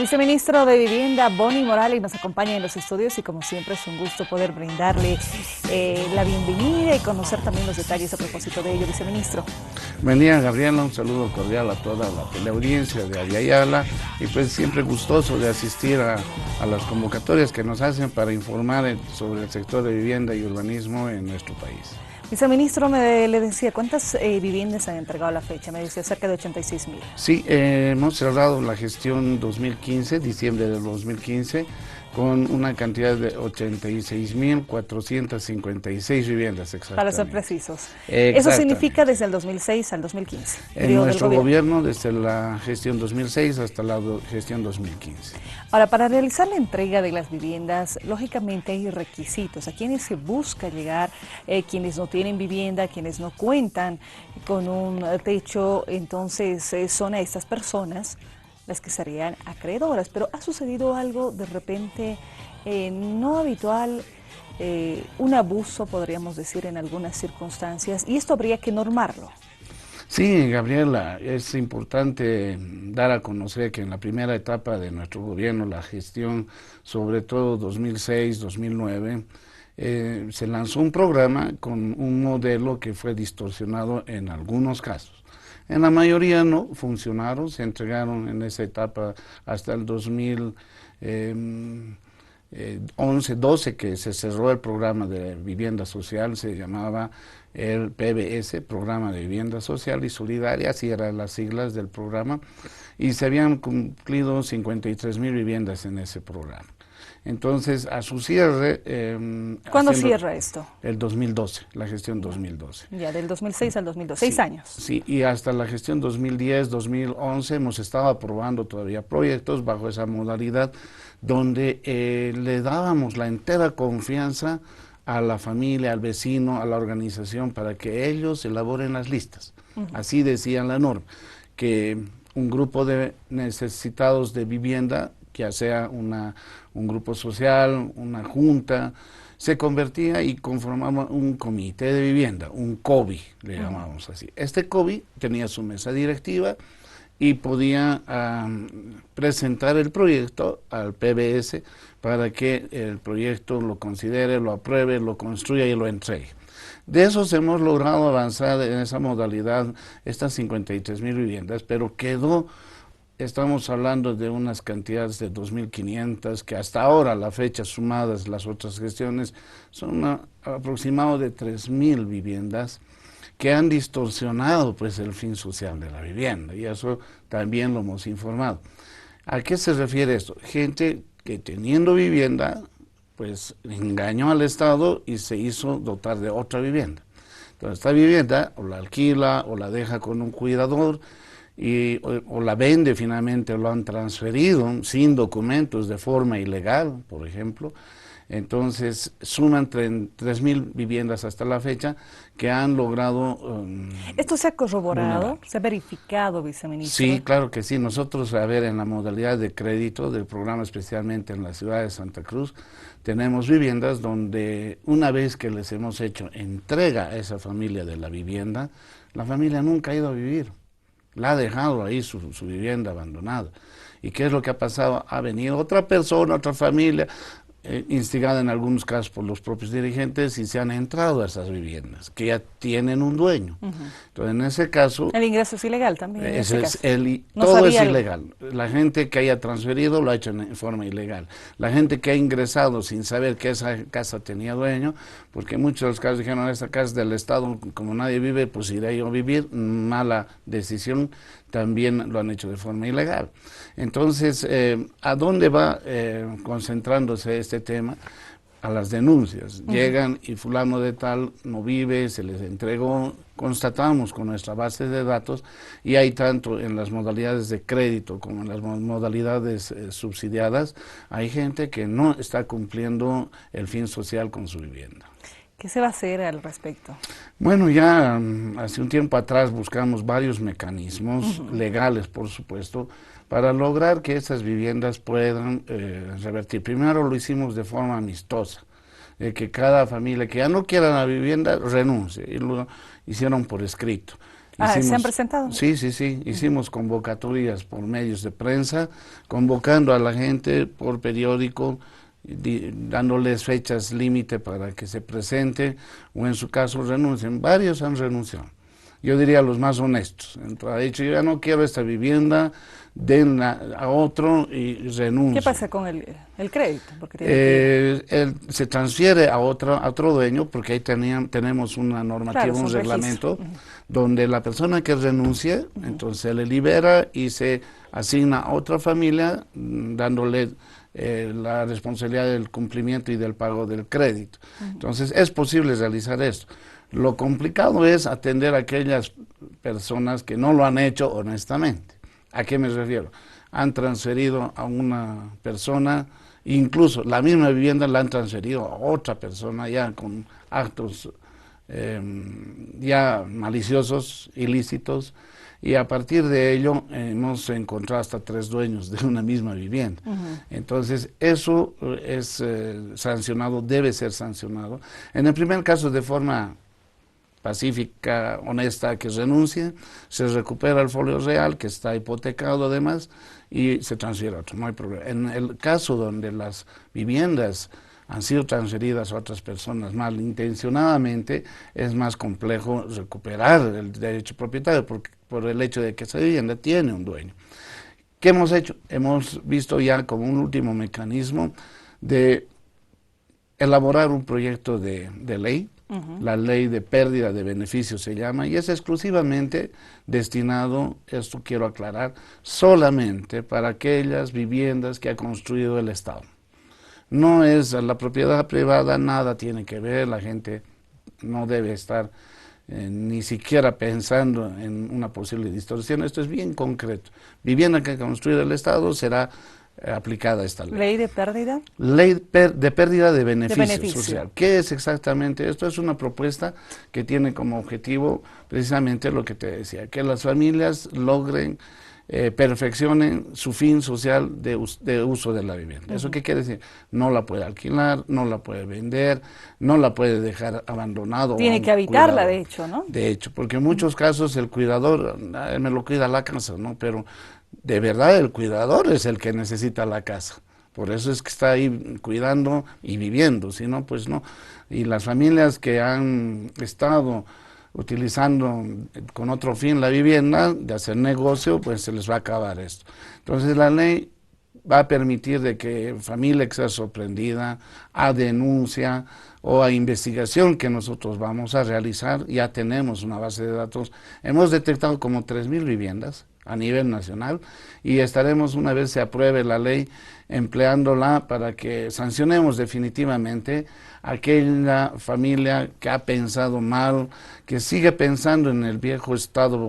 viceministro de Vivienda, Boni Morales, nos acompaña en los estudios y como siempre es un gusto poder brindarle la bienvenida y conocer también los detalles a propósito de ello, viceministro. Buen día, Gabriela, un saludo cordial a toda la teleaudiencia de Ayala y pues siempre gustoso de asistir a las convocatorias que nos hacen para informar sobre el sector de vivienda y urbanismo en nuestro país. Viceministro, le decía, ¿cuántas viviendas han entregado a la fecha? Me decía cerca de 86.000. Sí, hemos cerrado la gestión 2015, diciembre del 2015, con una cantidad de 86.456 viviendas exactamente. Para ser precisos. Eso significa desde el 2006 al 2015. En nuestro gobierno, desde la gestión 2006 hasta la gestión 2015. Ahora, para realizar la entrega de las viviendas, lógicamente hay requisitos. ¿A quiénes se busca llegar? Quienes no tienen vivienda, quienes no cuentan con un techo, entonces son a estas personas las que serían acreedoras, pero ha sucedido algo de repente no habitual, un abuso podríamos decir en algunas circunstancias, y esto habría que normarlo. Sí, Gabriela, es importante dar a conocer que en la primera etapa de nuestro gobierno, la gestión, sobre todo 2006-2009, se lanzó un programa con un modelo que fue distorsionado en algunos casos. En la mayoría no funcionaron, se entregaron en esa etapa hasta el 2011-12 que se cerró el programa de vivienda social, se llamaba el PBS, Programa de Vivienda Social y Solidaria, así eran las siglas del programa, y se habían cumplido 53.000 viviendas en ese programa. Entonces, a su cierre... ¿Cuándo cierra esto? El 2012, la gestión 2012. Ya, del 2006 al 2012, sí, 6 años. Sí, y hasta la gestión 2010, 2011 hemos estado aprobando todavía proyectos bajo esa modalidad donde le dábamos la entera confianza a la familia, al vecino, a la organización para que ellos elaboren las listas. Así decía la norma, que un grupo de necesitados de vivienda, ya sea un grupo social, una junta, se convertía y conformaba un comité de vivienda, un COBI, le llamábamos así. Este COBI tenía su mesa directiva y podía presentar el proyecto al PBS para que el proyecto lo considere, lo apruebe, lo construya y lo entregue. De esos hemos logrado avanzar en esa modalidad, estas 53.000 viviendas, pero quedó... Estamos hablando de unas cantidades de 2.500 que hasta ahora, la fecha sumadas las otras gestiones, son aproximadamente de 3.000 viviendas que han distorsionado pues el fin social de la vivienda, y eso también lo hemos informado. ¿A qué se refiere esto? Gente que teniendo vivienda pues engañó al Estado y se hizo dotar de otra vivienda. Entonces esta vivienda o la alquila o la deja con un cuidador, o la vende finalmente, o lo han transferido sin documentos de forma ilegal, por ejemplo. Entonces suman 3.000 viviendas hasta la fecha que han logrado... ¿Esto se ha corroborado? ¿Se ha verificado, viceministro? Sí, claro que sí. Nosotros, a ver, en la modalidad de crédito del programa, especialmente en la ciudad de Santa Cruz, tenemos viviendas donde una vez que les hemos hecho entrega a esa familia de la vivienda, la familia nunca ha ido a vivir. La ha dejado ahí su vivienda abandonada. ¿Y qué es lo que ha pasado? Ha venido otra persona, otra familia, instigada en algunos casos por los propios dirigentes, y se han entrado a esas viviendas, que ya tienen un dueño. Entonces, en ese caso... El ingreso es ilegal también. Todo es ilegal. La gente que haya transferido lo ha hecho en forma ilegal. La gente que ha ingresado sin saber que esa casa tenía dueño, porque muchos de los casos dijeron, esta casa es del Estado, como nadie vive, pues iré yo a vivir, mala decisión, también lo han hecho de forma ilegal. Entonces, ¿a dónde va concentrándose este tema? A las denuncias. Llegan y fulano de tal no vive, se les entregó, constatamos con nuestra base de datos, y hay tanto en las modalidades de crédito como en las modalidades subsidiadas, hay gente que no está cumpliendo el fin social con su vivienda. ¿Qué se va a hacer al respecto? Bueno, ya hace un tiempo atrás buscamos varios mecanismos legales, por supuesto, para lograr que esas viviendas puedan revertir. Primero lo hicimos de forma amistosa, que cada familia que ya no quiera la vivienda renuncie, y lo hicieron por escrito. ¿Se han presentado? Sí, sí, sí. Hicimos convocatorias por medios de prensa, convocando a la gente por periódico, dándoles fechas límite para que se presente o en su caso renuncien. Varios han renunciado. Yo diría los más honestos. Ha dicho, yo ya no quiero esta vivienda, denla a otro y renuncio. ¿Qué pasa con el crédito? Porque tiene se transfiere a otro dueño, porque ahí tenemos una normativa, un reglamento, donde la persona que renuncie, entonces se le libera y se asigna a otra familia, dándole la responsabilidad del cumplimiento y del pago del crédito. Entonces es posible realizar esto. Lo complicado es atender a aquellas personas que no lo han hecho honestamente. ¿A qué me refiero? Han transferido a una persona, incluso la misma vivienda la han transferido a otra persona ya con actos ya maliciosos, ilícitos, y a partir de ello hemos encontrado hasta 3 dueños de una misma vivienda. Entonces eso es sancionado, debe ser sancionado. En el primer caso de forma pacífica, honesta, que renuncie, se recupera el folio real, que está hipotecado además, y se transfiere a otro, no hay problema. En el caso donde las viviendas han sido transferidas a otras personas malintencionadamente, es más complejo recuperar el derecho propietario, por el hecho de que esa vivienda tiene un dueño. ¿Qué hemos hecho? Hemos visto ya como un último mecanismo de elaborar un proyecto de ley, la ley de pérdida de beneficios se llama, y es exclusivamente destinado, esto quiero aclarar, solamente para aquellas viviendas que ha construido el Estado. No es la propiedad privada, nada tiene que ver, la gente no debe estar ni siquiera pensando en una posible distorsión, esto es bien concreto. Vivienda que ha construido el Estado será aplicada esta ley. ¿Ley de pérdida? Ley de pérdida de beneficio social. ¿Qué es exactamente esto? Es una propuesta que tiene como objetivo precisamente lo que te decía, que las familias logren, perfeccionen su fin social de uso de la vivienda. ¿Eso qué quiere decir? No la puede alquilar, no la puede vender, no la puede dejar abandonado. Tiene que habitarla, de hecho, ¿no? De hecho, porque en muchos casos el cuidador, me lo cuida la casa, ¿no? Pero de verdad el cuidador es el que necesita la casa. Por eso es que está ahí cuidando y viviendo, si no, pues no. Y las familias que han estado utilizando con otro fin la vivienda, de hacer negocio, pues se les va a acabar esto. Entonces la ley va a permitir de que familia que sea sorprendida a denuncia o a investigación que nosotros vamos a realizar, ya tenemos una base de datos, hemos detectado como 3.000 viviendas a nivel nacional y estaremos, una vez se apruebe la ley, empleándola para que sancionemos definitivamente a aquella familia que ha pensado mal, que sigue pensando en el viejo Estado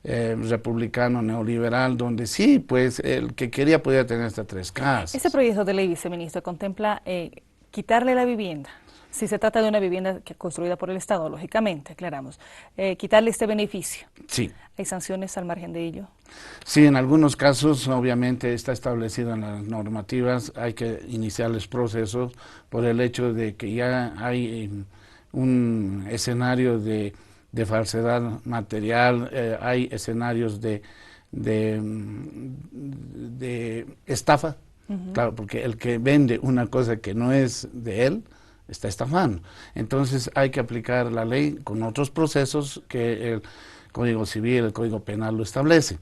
republicano neoliberal, donde sí, pues el que quería podía tener hasta 3 casas. Este proyecto de ley, viceministro, contempla quitarle la vivienda. Si se trata de una vivienda construida por el Estado, lógicamente, aclaramos, quitarle este beneficio. Sí. ¿Hay sanciones al margen de ello? Sí, en algunos casos, obviamente, está establecido en las normativas, hay que iniciarles procesos por el hecho de que ya hay un escenario de falsedad material, hay escenarios de estafa, claro, porque el que vende una cosa que no es de él, está estafando. Entonces hay que aplicar la ley con otros procesos que el Código Civil, el Código Penal lo establece.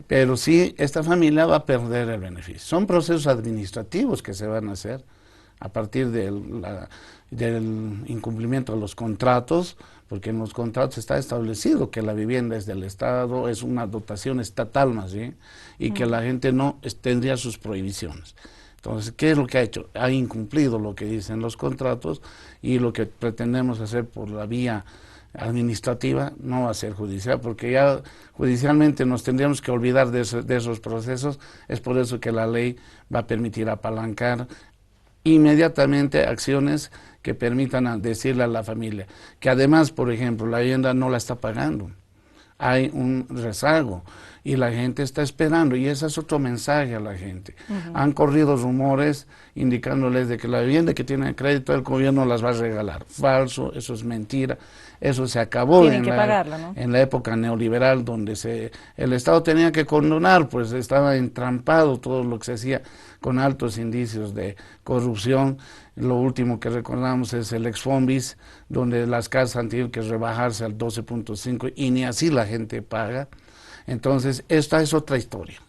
Pero sí, esta familia va a perder el beneficio. Son procesos administrativos que se van a hacer a partir del incumplimiento de los contratos, porque en los contratos está establecido que la vivienda es del Estado, es una dotación estatal más bien, y que la gente no tendría sus prohibiciones. Entonces, ¿qué es lo que ha hecho? Ha incumplido lo que dicen los contratos y lo que pretendemos hacer por la vía administrativa no va a ser judicial, porque ya judicialmente nos tendríamos que olvidar de esos procesos. Es por eso que la ley va a permitir apalancar inmediatamente acciones que permitan decirle a la familia que además, por ejemplo, la vivienda no la está pagando. hay un rezago y la gente está esperando, y ese es otro mensaje a la gente. Han corrido rumores indicándoles de que la vivienda que tiene crédito el gobierno las va a regalar. Falso, eso es mentira, eso se acabó Tienen que pagarla, ¿no? en la época neoliberal, donde el Estado tenía que condonar, pues estaba entrampado todo lo que se hacía con altos indicios de corrupción. Lo último que recordamos es el Exfonbis, donde las casas han tenido que rebajarse al 12.5 y ni así la gente paga. Entonces, esta es otra historia.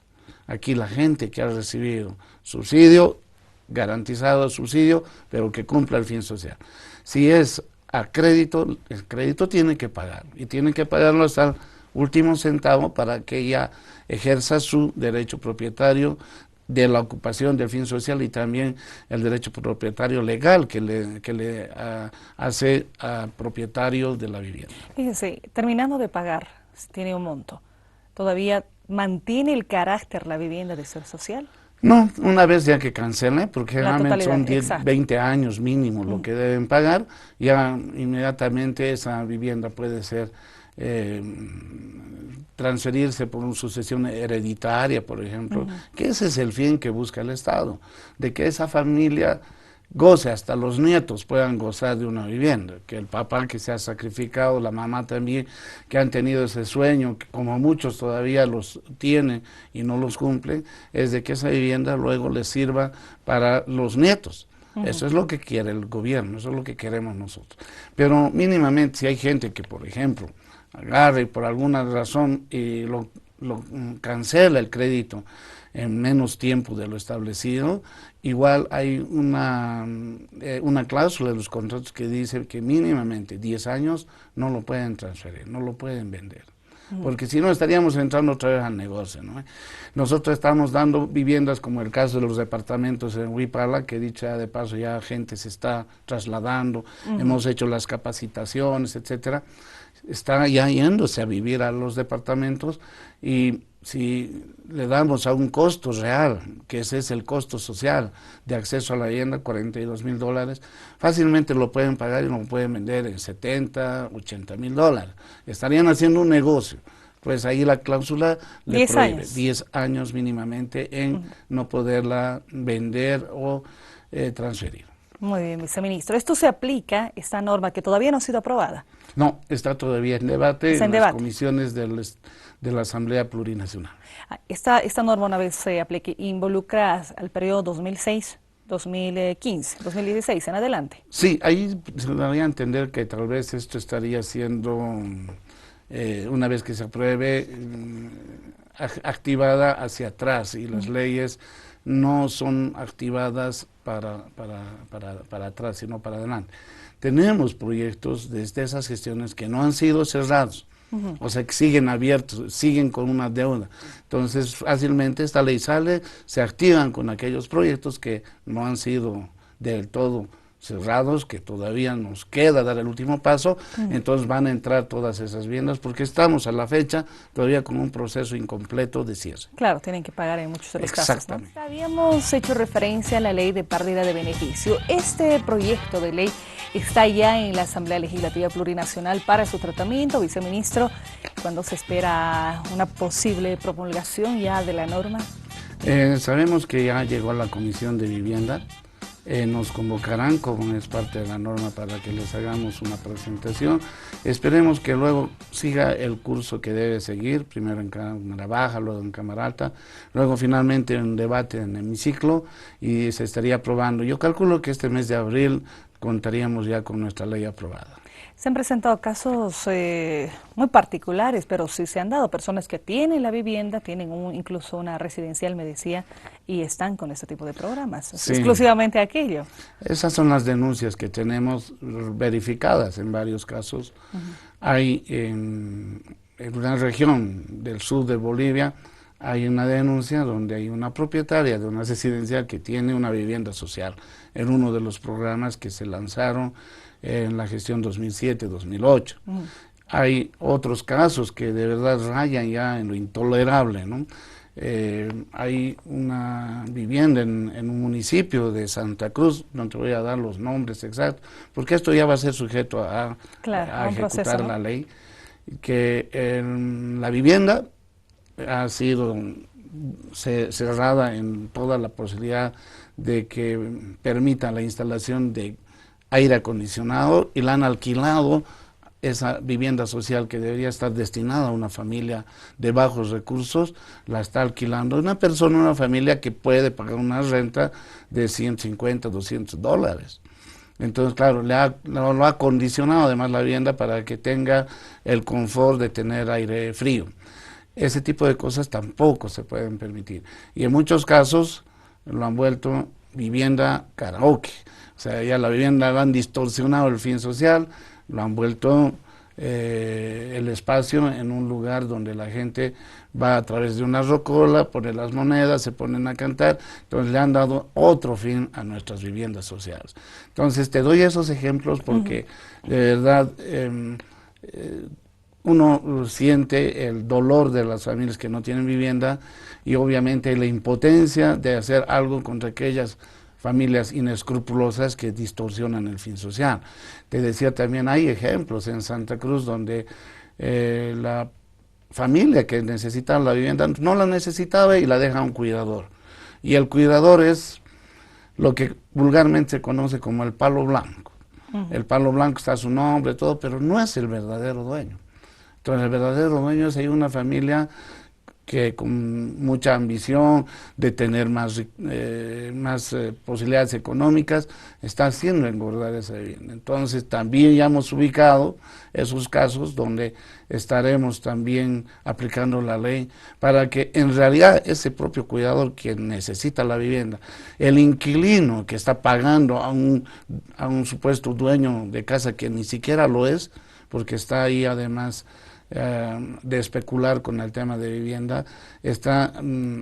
Aquí la gente que ha recibido subsidio, garantizado subsidio, pero que cumpla el fin social. Si es a crédito, el crédito tiene que pagar, y tiene que pagarlo hasta el último centavo para que ella ejerza su derecho propietario de la ocupación del fin social, y también el derecho propietario legal que le hace a propietario de la vivienda. Fíjese, terminando de pagar, tiene un monto, ¿todavía mantiene el carácter la vivienda de ser social? No, una vez ya que cancele, porque generalmente son 10, 20 años mínimo lo que deben pagar, ya inmediatamente esa vivienda puede ser transferirse por una sucesión hereditaria, por ejemplo, que ese es el fin que busca el Estado, de que esa familia goce, hasta los nietos puedan gozar de una vivienda, que el papá que se ha sacrificado, la mamá también, que han tenido ese sueño, que como muchos todavía los tienen y no los cumplen, es de que esa vivienda luego les sirva para los nietos. Eso es lo que quiere el gobierno, eso es lo que queremos nosotros. Pero mínimamente, si hay gente que, por ejemplo, agarre por alguna razón y lo cancela el crédito en menos tiempo de lo establecido, igual hay una cláusula de los contratos que dice que mínimamente 10 años no lo pueden transferir, no lo pueden vender. Porque si no estaríamos entrando otra vez al negocio, ¿no? Nosotros estamos dando viviendas como el caso de los departamentos en Huipala, que dicha de paso ya gente se está trasladando, hemos hecho las capacitaciones, etcétera, está ya yéndose a vivir a los departamentos, y si le damos a un costo real, que ese es el costo social de acceso a la vivienda, $42,000, fácilmente lo pueden pagar y lo pueden vender en $70,000, $80,000. Estarían haciendo un negocio. Pues ahí la cláusula le prohíbe 10 años mínimamente en no poderla vender o transferir. Muy bien, viceministro. ¿Esto se aplica, esta norma que todavía no ha sido aprobada? No, está todavía en debate en las comisiones de la Asamblea Plurinacional. Esta norma, una vez se aplique, involucra al periodo 2006, 2015, 2016, en adelante. Sí, ahí se daría a entender que tal vez esto estaría siendo, una vez que se apruebe, activada hacia atrás, y las leyes no son activadas para atrás, sino para adelante. Tenemos proyectos desde esas gestiones que no han sido cerrados, o sea, que siguen abiertos, siguen con una deuda. Entonces, fácilmente esta ley sale, se activan con aquellos proyectos que no han sido del todo cerrados, que todavía nos queda dar el último paso, entonces van a entrar todas esas viviendas, porque estamos a la fecha todavía con un proceso incompleto de cierre. Claro, tienen que pagar en muchos de los casos, ¿no? Exactamente. Habíamos hecho referencia a la ley de pérdida de beneficio. Este proyecto de ley está ya en la Asamblea Legislativa Plurinacional para su tratamiento. Viceministro, ¿cuándo se espera una posible promulgación ya de la norma? Sabemos que ya llegó a la Comisión de Vivienda. Nos convocarán, como es parte de la norma, para que les hagamos una presentación. Esperemos que luego siga el curso que debe seguir, primero en Cámara Baja, luego en Cámara Alta, luego finalmente un debate en hemiciclo, y se estaría aprobando. Yo calculo que este mes de abril contaríamos ya con nuestra ley aprobada. Se han presentado casos muy particulares, pero sí se han dado personas que tienen la vivienda, tienen incluso una residencial, me decía, y están con este tipo de programas, sí. Exclusivamente aquello. Esas son las denuncias que tenemos verificadas en varios casos. Hay en una región del sur de Bolivia, hay una denuncia donde hay una propietaria de una residencial que tiene una vivienda social en uno de los programas que se lanzaron en la gestión 2007-2008. Hay otros casos que de verdad rayan ya en lo intolerable, ¿no? Hay una vivienda en un municipio de Santa Cruz, no te voy a dar los nombres exactos, porque esto ya va a ser sujeto a ejecutar proceso, ¿no? La ley. que la vivienda ha sido cerrada en toda la posibilidad de que permita la instalación de aire acondicionado y la han alquilado. Esa vivienda social que debería estar destinada a una familia de bajos recursos, la está alquilando una persona, una familia que puede pagar una renta de 150, $200. Entonces, claro, lo ha acondicionado además la vivienda para que tenga el confort de tener aire frío. Ese tipo de cosas tampoco se pueden permitir. Y en muchos casos lo han vuelto vivienda karaoke. O sea, ya la vivienda lo han distorsionado el fin social, lo han vuelto el espacio en un lugar donde la gente va a través de una rocola, pone las monedas, se ponen a cantar. Entonces le han dado otro fin a nuestras viviendas sociales. Entonces te doy esos ejemplos porque de verdad uno siente el dolor de las familias que no tienen vivienda y obviamente la impotencia de hacer algo contra aquellas familias inescrupulosas que distorsionan el fin social. Te decía también, hay ejemplos en Santa Cruz donde la familia que necesitaba la vivienda no la necesitaba y la deja a un cuidador. Y el cuidador es lo que vulgarmente se conoce como el palo blanco. El palo blanco está a su nombre, todo, pero no es el verdadero dueño. Entonces el verdadero dueño es ahí una familia que con mucha ambición de tener más posibilidades económicas, está haciendo engordar esa vivienda. Entonces también ya hemos ubicado esos casos donde estaremos también aplicando la ley para que en realidad ese propio cuidador que necesita la vivienda, el inquilino que está pagando a un supuesto dueño de casa que ni siquiera lo es, porque está ahí además de especular con el tema de vivienda, está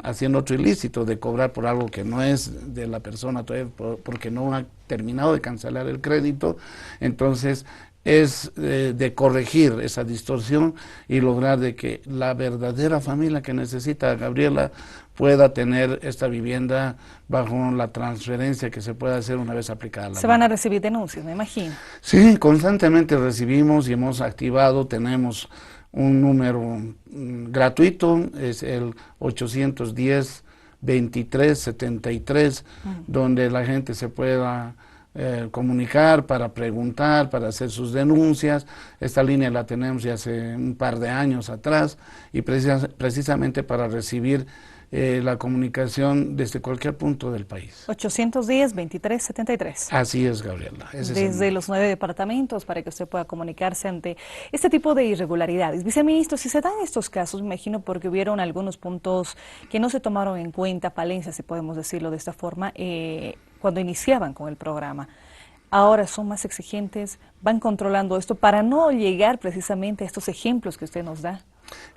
haciendo otro ilícito de cobrar por algo que no es de la persona todavía, porque no ha terminado de cancelar el crédito. Entonces es de corregir esa distorsión y lograr de que la verdadera familia que necesita Gabriela pueda tener esta vivienda bajo la transferencia que se pueda hacer una vez aplicada la ley. Se van a recibir denuncias, me imagino. Sí, constantemente recibimos y hemos activado, tenemos un número gratuito, es el 810-2373, donde la gente se pueda comunicar para preguntar, para hacer sus denuncias. Esta línea la tenemos ya hace un par de años atrás y precisamente para recibir la comunicación desde cualquier punto del país. 810-2373. Así es, Gabriela. Desde los 9 departamentos para que usted pueda comunicarse ante este tipo de irregularidades. Viceministro, si se dan estos casos, me imagino porque hubieron algunos puntos que no se tomaron en cuenta, falencias, si podemos decirlo de esta forma, cuando iniciaban con el programa. Ahora son más exigentes, van controlando esto para no llegar precisamente a estos ejemplos que usted nos da.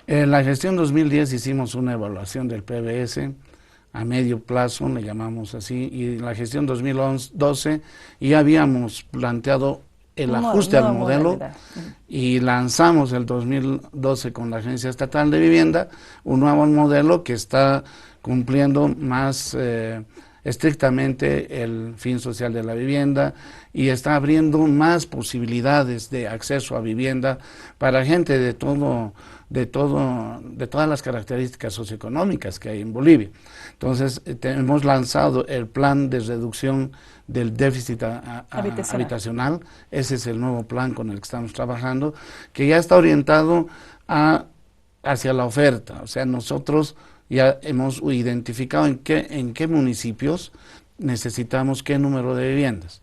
En la gestión 2010 hicimos una evaluación del PBS a medio plazo, le llamamos así, y en la gestión 2012 ya habíamos planteado el ajuste al modelo y lanzamos el 2012 con la Agencia Estatal de Vivienda un nuevo modelo que está cumpliendo más estrictamente el fin social de la vivienda y está abriendo más posibilidades de acceso a vivienda para gente de todas las características socioeconómicas que hay en Bolivia. Entonces, hemos lanzado el plan de reducción del déficit habitacional. Ese es el nuevo plan con el que estamos trabajando, que ya está orientado hacia la oferta. O sea, nosotros ya hemos identificado en qué municipios necesitamos qué número de viviendas.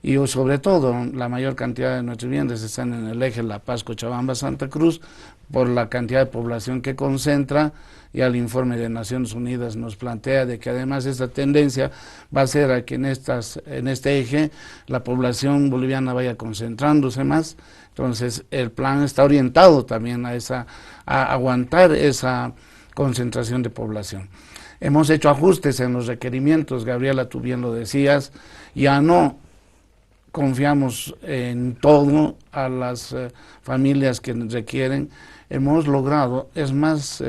Y sobre todo, la mayor cantidad de nuestras viviendas están en el eje La Paz, Cochabamba, Santa Cruz, por la cantidad de población que concentra. Ya el informe de Naciones Unidas nos plantea de que además esta tendencia va a ser a que en este eje la población boliviana vaya concentrándose más. Entonces, el plan está orientado también a aguantar esa concentración de población. Hemos hecho ajustes en los requerimientos, Gabriela, tú bien lo decías, ya no confiamos en todo a las familias que requieren. Hemos logrado, es más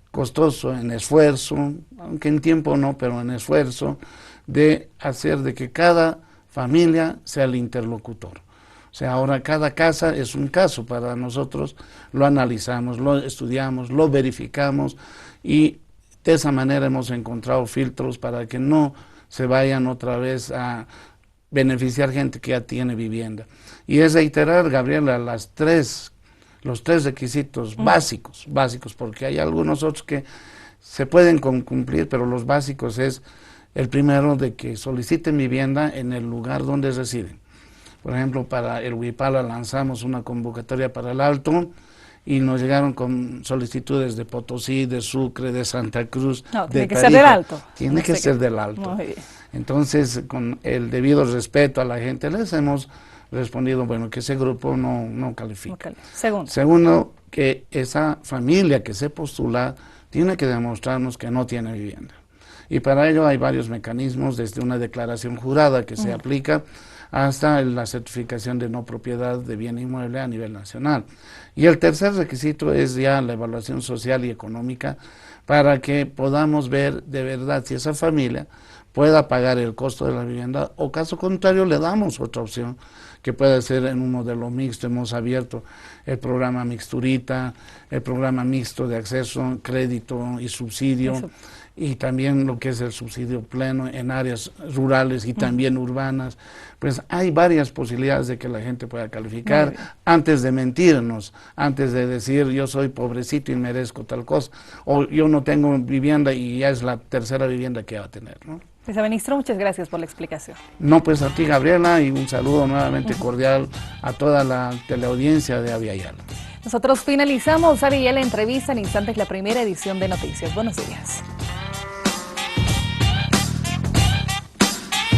costoso en esfuerzo, aunque en tiempo no, pero en esfuerzo, de hacer de que cada familia sea el interlocutor. O sea, ahora cada casa es un caso para nosotros, lo analizamos, lo estudiamos, lo verificamos y de esa manera hemos encontrado filtros para que no se vayan otra vez a beneficiar gente que ya tiene vivienda. Y es reiterar, Gabriela, los tres requisitos básicos, porque hay algunos otros que se pueden cumplir, pero los básicos es el primero de que soliciten vivienda en el lugar donde residen. Por ejemplo, para el Huipala lanzamos una convocatoria para el Alto y nos llegaron con solicitudes de Potosí, de Sucre, de Santa Cruz, no, de tiene que Tarija. ser del Alto. Tiene que ser del Alto. Muy bien. Entonces, con el debido respeto a la gente, les hemos respondido, bueno, que ese grupo no califica. Okay. Segundo, que esa familia que se postula tiene que demostrarnos que no tiene vivienda. Y para ello hay varios mecanismos, desde una declaración jurada que se aplica hasta la certificación de no propiedad de bien inmueble a nivel nacional. Y el tercer requisito es ya la evaluación social y económica para que podamos ver de verdad si esa familia pueda pagar el costo de la vivienda o caso contrario le damos otra opción que puede ser en un modelo mixto. Hemos abierto el programa Mixturita, el programa mixto de acceso, crédito y subsidio. Eso. Y también lo que es el subsidio pleno en áreas rurales y también urbanas. Pues hay varias posibilidades de que la gente pueda calificar antes de mentirnos, antes de decir yo soy pobrecito y merezco tal cosa, o yo no tengo vivienda y ya es la tercera vivienda que va a tener, ¿no? Viceministro, muchas gracias por la explicación. No, pues a ti, Gabriela, y un saludo nuevamente cordial a toda la teleaudiencia de Avia Yala. Nosotros finalizamos, Avia Yala Entrevista, en instantes la primera edición de Noticias. Buenos días.